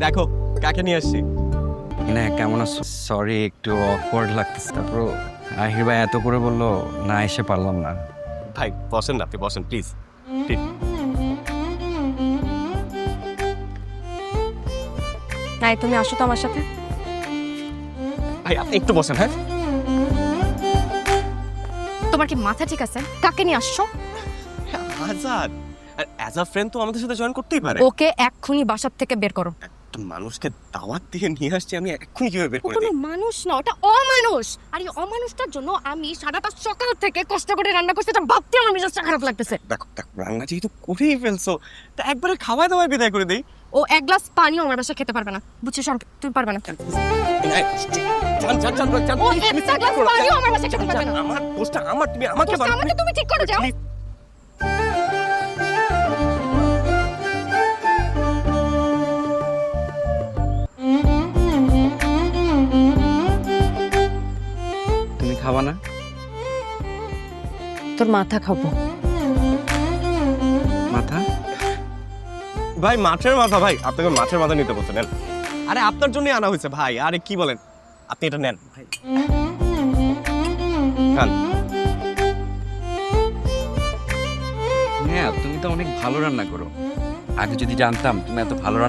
দেখো কাকে নিয়ে আসছি। না কেমন আছো? সরি, একটু অকওয়ার্ড লাগতেছে। তারপর আহির ভাই এত করে বললো, না এসে পারলাম না। ভাই বসেন না, আপনি বসেন প্লিজ। নাই তুমি আসো তো আমার সাথে। ভাই আপনি একটু বসেন। হ্যাঁ তোমার কি মাথা ঠিক আছে? কাকে নিয়ে আসছো? আজাদ, আর অ্যাজ আ ফ্রেন্ড তো আমাদের সাথে জয়েন করতেই পারে। ওকে এক্ষুনি বাসার থেকে বের করো। একটা মানুষকে দাওয়াত দিয়ে নিয়ে আসছি, আমি এক্ষুনি কিভাবে বের ও করে কোনো দিই? মানুষ না, ওটা অমানুষ। আর এই অমানুষটার জন্য আমি সারাটা সকাল থেকে কষ্ট করে রান্না করছি, এটা ভাবতে আমার মেজাজটা খারাপ লাগতেছে। দেখো দেখো, রান্না যেহেতু করেই ফেলছো, তা একবারে খাওয়াই দাওয়ায় বিদায় করে দিই। ও এক গ্লাস পানিও আমার বাসায় খেতে পারবে না, বুঝছিস? তুমি পারবে না। ও একটা গ্লাস পানিও আমার বাসায় খেতে পারবে না। আমার দোষটা আমার, তুমি আমাকে দোস্ত, আমাকে তুমি ঠিক করে যাও। তুমি খাবা না? তোর মাথা খাবো। মাথা? ভাই মাছের মাথা, ভাই আপনাকে মাছের মাথা নিতে বলতে নেন। আরে আপনার জন্যই আনা হয়েছে ভাই, আরে কি বলেন, আপনি এটা নেন ভাই। খান। হ্যাঁ, তুমি তো অনেক ভালো রান্না করো। আগে যদি জানতাম তুমি এত ভালো রান্না